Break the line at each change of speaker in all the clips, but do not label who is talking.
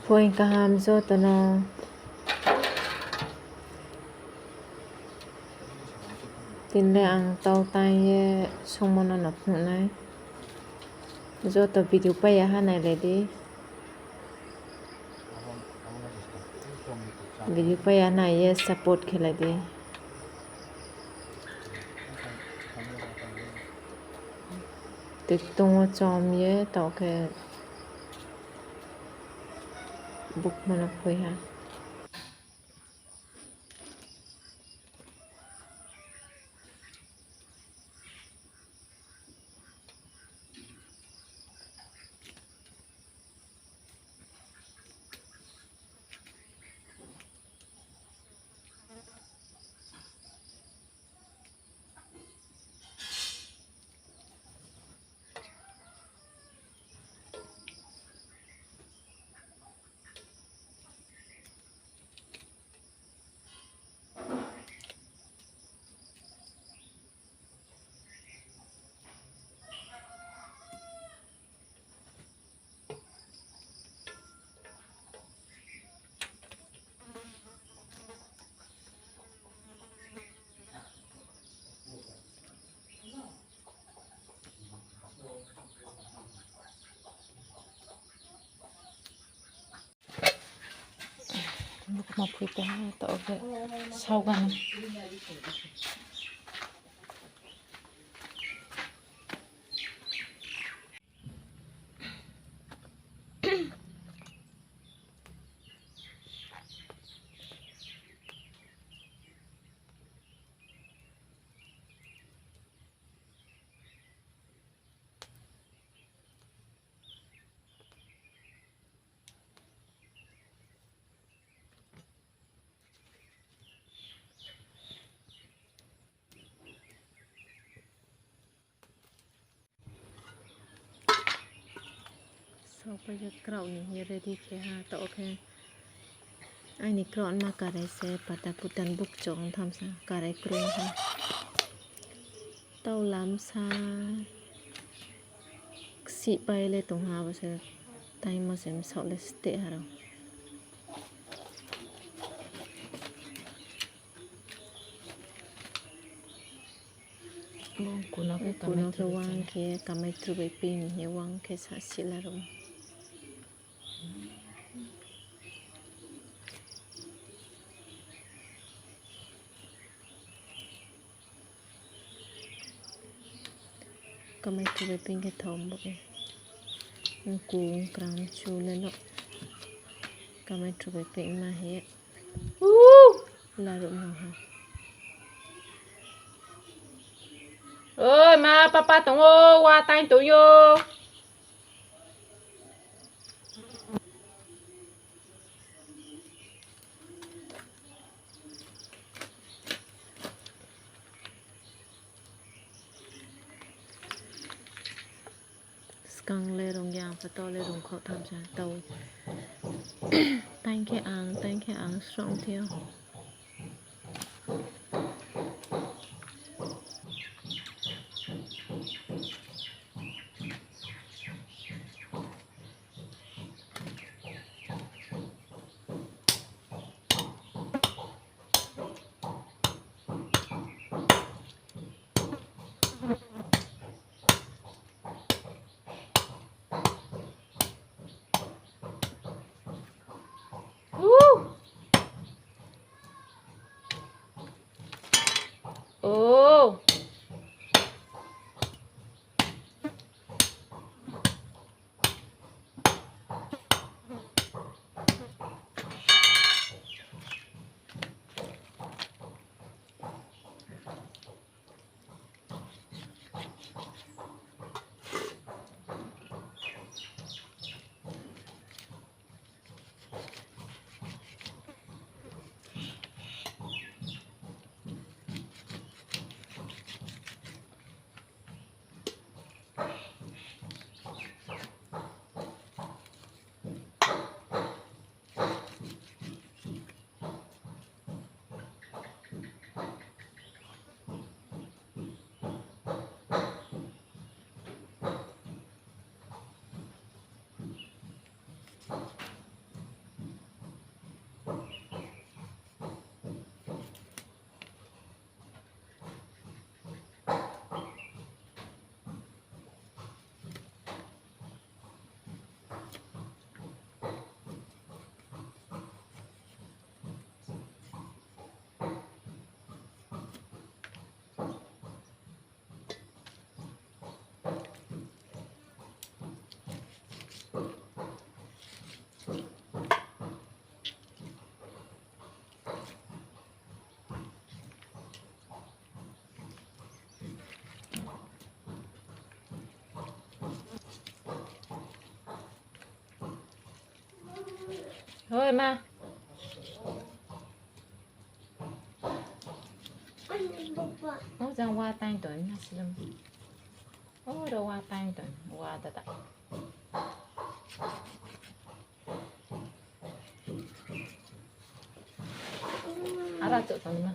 Phơi cả ham cho tao nó tin là ăn tàu tay xong mà nó nập này cho tao video bay à này lại đi video bay à này support khi lại đi tiếp tung chom ye tao cái book mà nó phơi ha lúc mà phơi cái tao cái sau gần sau bây giờ cào này ready kia ha tao cái ai này cào mà cà rây sẽ pada putan buk chong tham sa cà rây krum ha tao làm sa si bay le tung ha base time mà xem sau le stay ha rồi kuna cái wang kia kamai tru bay pin ni wang ke sa sila rồi kamai tru bay pin cái thom bok cuồng cram chu lên đó kamai tru bay pin mà he là rồi nào ha ơi mà papa tông ô qua tay tụi vô căng lên rong giang và to lên rong khó tham gia tàu tay cái ăn strong theo ô เฮ้ยมาโอ้จังว่าตังตัวน่าสิลมโอ้เราว่าตังตัวว่าตะตะอะไรตัวตรงนี้มา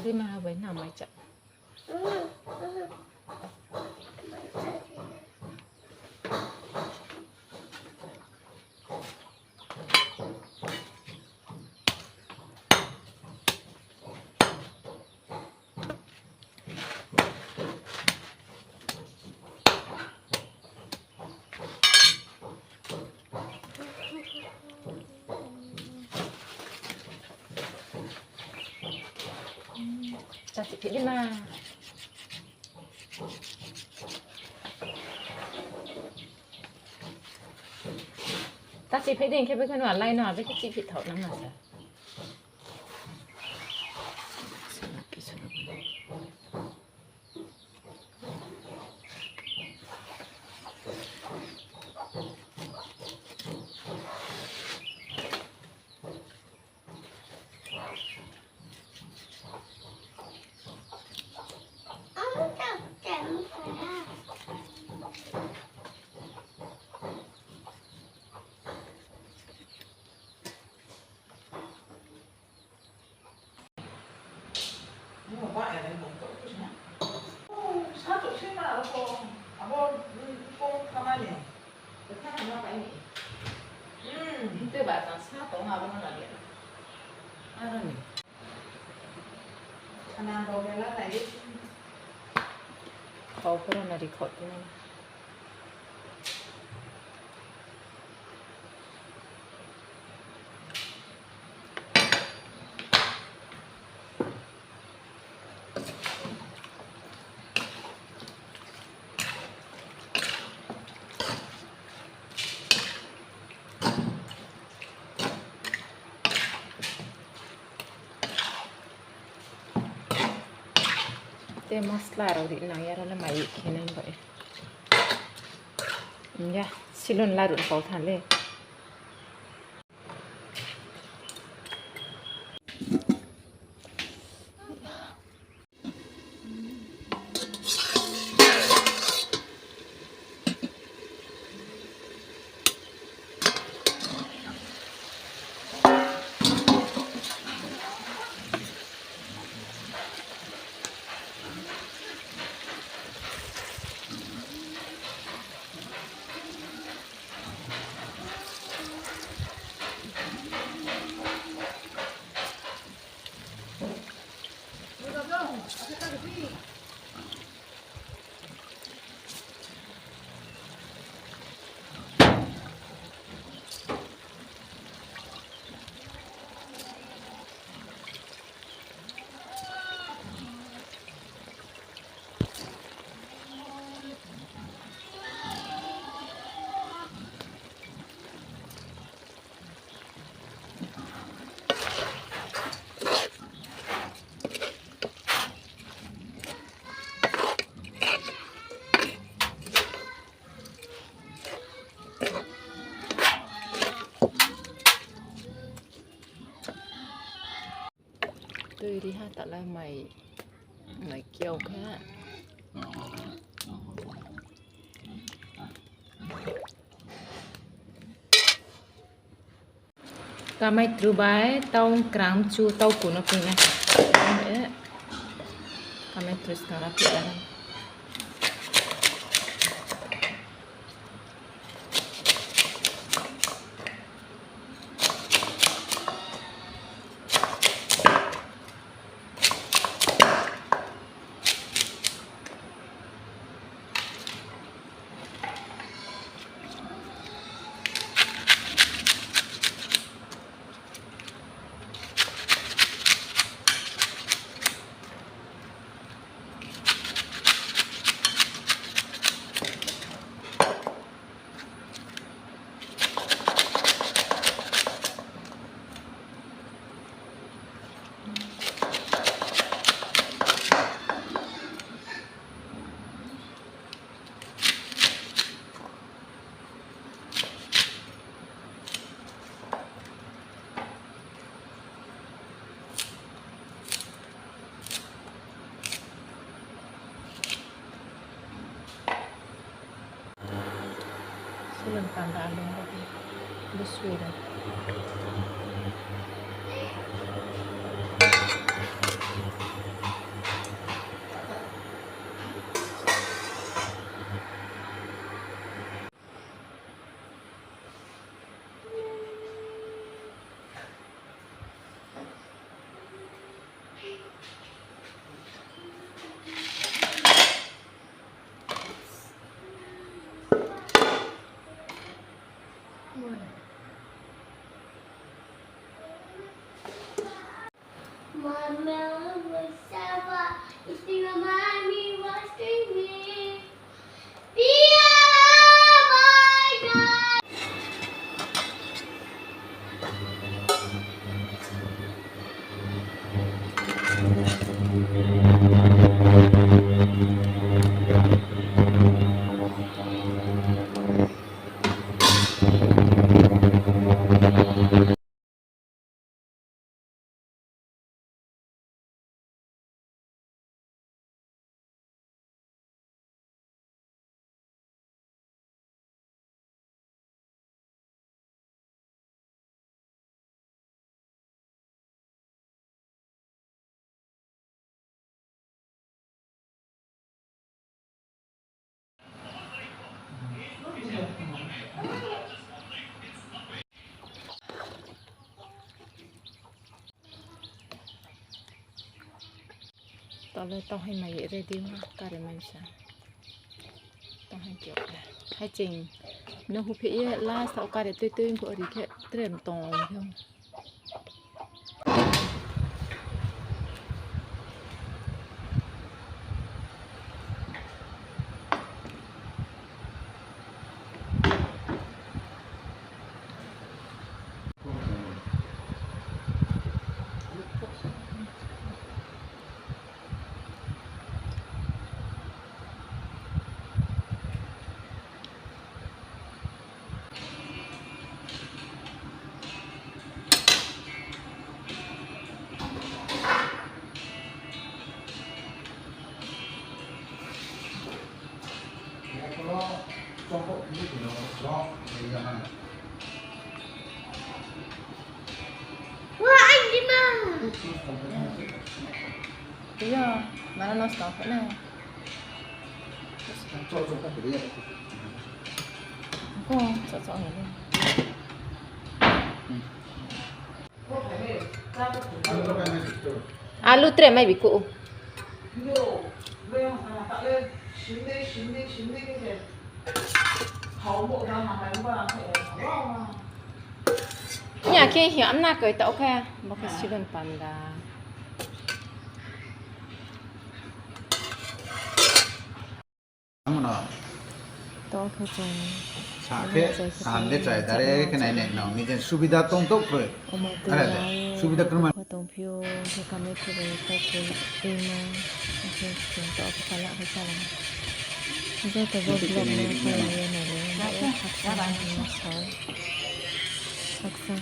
Tadi mah apa nama aja? Cantik pilih mah. Ta chỉ phải định cái bên ngoài lai nọ với cái chị phải thấu lắm mà sao?
사도 실망하고 아버 꼭 가만히 가만히 나가니
Itu batang satu ngabung lagi.
알아니 하나 더 배라 나이
Kau pernah nari kau tu? Te masla raudi na yara la mai kenan ba ya silon larut kau thale
đi ha tại là mày kêu khác Kamay trubay tau gram chu tau kuno pina. Kamay terus kara pina. Sulan tandaan dong tapi beswira.
Mama bersama istri mami pasti ni. Dia baiklah.
Tao lên tao hay mày vậy đi mà ta để mày sao tao hay kiểu hay chỉnh nó hụt phí la sau ca để tươi của đi cái trem tòng không
Wah, anh đi mà.
bây giờ mà nó stop thế này con sợ này alu tre mày bị cụ nhà kia hiểm na cười tao kha mà cái chuyện bên bàn đà tao kha chồng
사케 안데 자이다레 그나이네 너 이제 수비다 똥똑 그래 알아야 수비다 그러면
tông phiêu thì cầm lấy cái này cái em cái chúng tôi có phải là cái sao là bây giờ cái vlog này phải là này để học sinh nó xấu học sinh